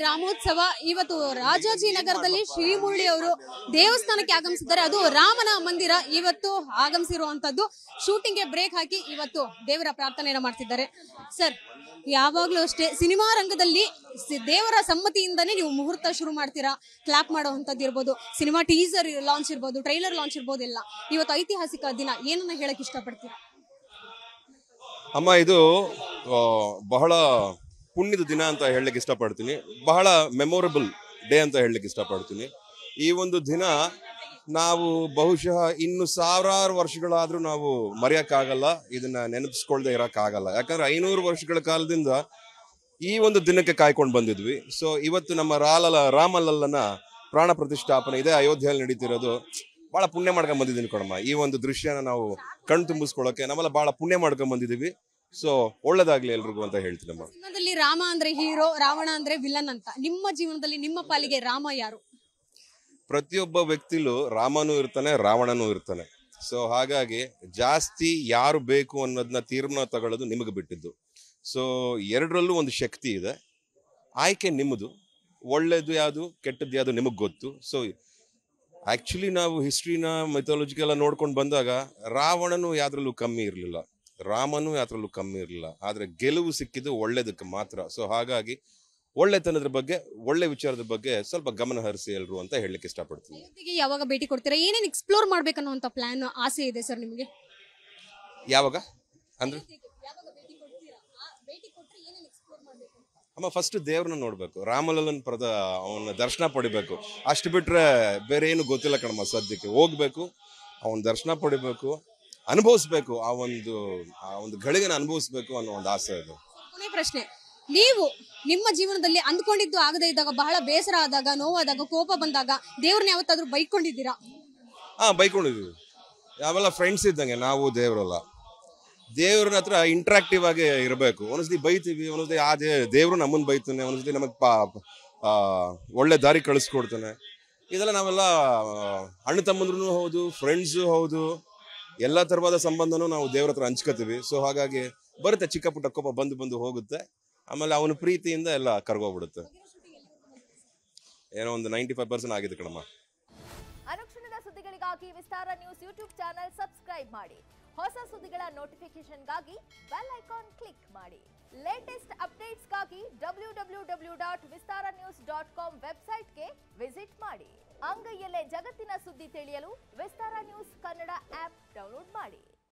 ರಾಮೋತ್ಸವ ಇವತ್ತು ರಾಜಾಜಿನಗರದಲ್ಲಿ ಶ್ರೀಮುರಳಿ ಅವರು ದೇವಸ್ಥಾನಕ್ಕೆ ಆಗಮಿಸಿದ್ದಾರೆ. ಅದು ರಾಮನ ಮಂದಿರ ಇವತ್ತು ಆಗಮಿಸಿರುವಂತದ್ದು. ಶೂಟಿಂಗ್ಗೆ ಬ್ರೇಕ್ ಹಾಕಿ ಇವತ್ತು ದೇವರ ಪ್ರಾರ್ಥನೆಯನ್ನು ಮಾಡ್ತಿದ್ದಾರೆ. ಸರ್, ಯಾವಾಗ್ಲೂ ಅಷ್ಟೇ ಸಿನಿಮಾ ರಂಗದಲ್ಲಿ ದೇವರ ಸಮ್ಮತಿಯಿಂದನೇ ನೀವು ಮುಹೂರ್ತ ಶುರು ಮಾಡ್ತೀರಾ. ಕ್ಲಾಪ್ ಮಾಡುವಂತದ್ದು ಇರ್ಬೋದು, ಸಿನಿಮಾ ಟೀಸರ್ ಲಾಂಚ್ ಇರ್ಬೋದು, ಟ್ರೈಲರ್ ಲಾಂಚ್ ಇರ್ಬೋದು, ಎಲ್ಲ. ಇವತ್ತು ಐತಿಹಾಸಿಕ ದಿನ, ಏನನ್ನ ಹೇಳಕ್ ಇಷ್ಟಪಡ್ತೀರಾ? ಅಮ್ಮ, ಇದು ಬಹಳ ಪುಣ್ಯದ ದಿನ ಅಂತ ಹೇಳಲಿಕ್ಕೆ ಇಷ್ಟಪಡ್ತೀನಿ. ಬಹಳ ಮೆಮೊರಬಲ್ ಡೇ ಅಂತ ಹೇಳಲಿಕ್ಕೆ ಇಷ್ಟಪಡ್ತೀನಿ. ಈ ಒಂದು ದಿನ ನಾವು ಬಹುಶಃ ಇನ್ನು ಸಾವಿರಾರು ವರ್ಷಗಳಾದ್ರೂ ನಾವು ಮರೆಯೋಕ್ಕಾಗಲ್ಲ, ಇದನ್ನ ನೆನಪಿಸ್ಕೊಳ್ದೆ ಇರೋಕ್ಕಾಗಲ್ಲ. ಯಾಕಂದ್ರೆ 500 ವರ್ಷಗಳ ಕಾಲದಿಂದ ಈ ಒಂದು ದಿನಕ್ಕೆ ಕಾಯ್ಕೊಂಡು ಬಂದಿದ್ವಿ. ಸೊ ಇವತ್ತು ನಮ್ಮ ರಾಮಲಲ್ಲನ ಪ್ರಾಣ ಪ್ರತಿಷ್ಠಾಪನೆ ಇದೆ, ಅಯೋಧ್ಯೆಯಲ್ಲಿ ನಡೀತಿರೋದು. ಬಹಳ ಪುಣ್ಯ ಮಾಡ್ಕೊಂಡ್ ಬಂದಿದ್ದೀನಿ ಕೊಡಮ್ಮ. ಈ ಒಂದು ದೃಶ್ಯನ ನಾವು ಕಣ್ ತುಂಬಿಸ್ಕೊಳ್ಳೋಕೆ ನಾವೆಲ್ಲ ಬಹಳ ಪುಣ್ಯ ಮಾಡ್ಕೊಂಡ್ ಬಂದಿದೀವಿ. ಸೊ ಒಳ್ಳೇದಾಗ್ಲಿ ಎಲ್ರಿಗೂ ಅಂತ ಹೇಳ್ತೀನಮ್ಮ. ಸಿನಿಮಾದಲ್ಲಿ ರಾಮ ಅಂದ್ರೆ ಹೀರೋ, ರಾವಣ ಅಂದ್ರೆ ವಿಲನ್ ಅಂತ. ನಿಮ್ಮ ಜೀವನದಲ್ಲಿ ನಿಮ್ಮ ಪಾಲಿಗೆ ರಾಮ ಯಾರು? ಪ್ರತಿಯೊಬ್ಬ ವ್ಯಕ್ತಿಲೂ ರಾಮನೂ ಇರ್ತಾನೆ, ರಾವಣನೂ ಇರ್ತಾನೆ. ಸೊ ಹಾಗಾಗಿ ಜಾಸ್ತಿ ಯಾರು ಬೇಕು ಅನ್ನೋದನ್ನ ತೀರ್ಮಾನ ತಗೊಳ್ಳೋದು ನಿಮಗೆ ಬಿಟ್ಟಿದ್ದು. ಸೊ ಎರಡರಲ್ಲೂ ಒಂದು ಶಕ್ತಿ ಇದೆ, ಆಯ್ಕೆ ನಿಮ್ಮದು. ಒಳ್ಳೇದು ಯಾವುದು, ಕೆಟ್ಟದ್ದು ಯಾವುದು ನಿಮಗೆ ಗೊತ್ತು. ಸೊ ಆಕ್ಚುಲಿ ನಾವು ಹಿಸ್ಟ್ರಿನ ಮೆಥಾಲಜಿಕೆಲ್ಲ ನೋಡ್ಕೊಂಡು ಬಂದಾಗ ರಾವಣನು ಯಾವ್ದ್ರಲ್ಲೂ ಕಮ್ಮಿ ಇರಲಿಲ್ಲ, ರಾಮನು ಯಾವ್ದ್ರಲ್ಲೂ ಕಮ್ಮಿ ಇರಲಿಲ್ಲ. ಆದ್ರೆ ಗೆಲುವು ಸಿಕ್ಕಿದ್ದು ಒಳ್ಳೇದಕ್ಕೆ ಮಾತ್ರ. ಸೊ ಹಾಗಾಗಿ ಒಳ್ಳೆತನದ ಬಗ್ಗೆ, ಒಳ್ಳೆ ವಿಚಾರದ ಬಗ್ಗೆ ಸ್ವಲ್ಪ ಗಮನ ಹರಿಸಿ ಎಲ್ರು ಅಂತ ಹೇಳಲಿಕ್ಕೆ ಇಷ್ಟಪಡ್ತೀನಿ. ಯಾವಾಗ ಭೇಟಿ ಕೊಡ್ತೀರಾ? ಏನೇನು ಎಕ್ಸ್ಪ್ಲೋರ್ ಮಾಡ್ಬೇಕನ್ನುವಂತ ಪ್ಲಾನ್, ಆಸೆ ಇದೆ ಸರ್ ನಿಮಗೆ? ಯಾವಾಗ ಅಂದ್ರೆ ಅಮ್ಮ, ಫಸ್ಟ್ ದೇವ್ರನ್ನ ನೋಡ್ಬೇಕು, ರಾಮಲಲ್ಲನ್ ಅವನ ದರ್ಶನ ಪಡಿಬೇಕು. ಅಷ್ಟು ಬಿಟ್ರೆ ಬೇರೆ ಏನು ಗೊತ್ತಿಲ್ಲ ಕಣಮ್ಮ. ಸದ್ಯಕ್ಕೆ ಹೋಗ್ಬೇಕು, ಅವನ ದರ್ಶನ ಪಡಿಬೇಕು, ಅನುಭವಿಸ್ಬೇಕು, ಆ ಒಂದು ಗಳಿಗೆನ ಅನುಭವಿಸ್ಬೇಕು ಅನ್ನೋ ಒಂದು ಆಸೆ ಇದೆ. ಕೊನೆ ಪ್ರಶ್ನೆ, ನೀವು ನಿಮ್ಮ ಜೀವನದಲ್ಲಿ ಅಂದ್ಕೊಂಡಿದ್ದು ಆಗದೆ ಇದ್ದಾಗ, ಬಹಳ ಬೇಸರ ಆದಾಗ, ನೋವಾದಾಗ, ಕೋಪ ಬಂದಾಗ ದೇವ್ರನ್ನ ಯಾವತ್ತಾದ್ರೂ ಬೈಕೊಂಡಿದ್ದೀರಾ? ಬೈಕೊಂಡಿದೀವಿ. ಯಾವೆಲ್ಲ ಫ್ರೆಂಡ್ಸ್ ಇದ್ದಂಗೆ ನಾವು, ದೇವ್ರಲ್ಲ. ದೇವ್ರನ್ನ ಹತ್ರ ಇಂಟ್ರಾಕ್ಟಿವ್ ಆಗಿ ಇರಬೇಕು. ಒಂದೊಂದ್ಸತಿ ಬೈತೀವಿ, ಒಂದೊಂದ್ಸತಿ ಆ ದೇವ್ರು ನಮ್ಮನ್ನ ಬೈತಾನೆ, ಒಂದೊಂದ್ಸತಿ ನಮಗ್ ಒಳ್ಳೆ ದಾರಿ ಕಳಿಸ್ಕೊಡ್ತಾನೆ. ಇದೆಲ್ಲ ನಾವೆಲ್ಲ ಅಣ್ಣ ತಮ್ಮಂದ್ರೂ ಹೌದು, ಫ್ರೆಂಡ್ಸು ಹೌದು, ಎಲ್ಲ ತರವಾದ ಸಂಬಂಧನೂ ನಾವು ದೇವ್ರ ಹತ್ರ ಹಂಚ್ಕೋತೀವಿ. ಸೊ ಹಾಗಾಗಿ ಬರುತ್ತೆ, ಚಿಕ್ಕ ಪುಟ್ಟ ಕೋಪ ಬಂದು ಹೋಗುತ್ತೆ. ಆಮೇಲೆ ಅವನ ಪ್ರೀತಿಯಿಂದ ಎಲ್ಲ ಕರ್ಗೋಗ್ಬಿಡುತ್ತೆ. ಏನೋ ಒಂದು 95% ಆಗಿದೆ ಕಣಮ್ಮ. ಅನುಕ್ಷಣದ ಸುದ್ದಿಗಳಿಗಾಗಿ ವಿಸ್ತಾರ ನ್ಯೂಸ್ ಯೂಟ್ಯೂಬ್ ಚಾನೆಲ್ ಸಬ್ಸ್ಕ್ರೈಬ್ ಮಾಡಿ. ಹೊಸ ಸುದ್ದಿಗಳ ನೋಟಿಫಿಕೇಶನ್ಗಾಗಿ ಬೆಲ್ ಐಕಾನ್ ಕ್ಲಿಕ್ ಮಾಡಿ. ಲೇಟೆಸ್ಟ್ ಅಪ್ಡೇಟ್ಸ್ಗಾಗಿ www.vistaranews.com ವೆಬ್ಸೈಟ್ಗೆ ವಿಸಿಟ್ ಮಾಡಿ. ಅಂಗೈಯಲ್ಲೇ ಜಗತ್ತಿನ ಸುದ್ದಿ ತಿಳಿಯಲು ವಿಸ್ತಾರ ನ್ಯೂಸ್ ಕನ್ನಡ ಆಪ್ ಡೌನ್ಲೋಡ್ ಮಾಡಿ.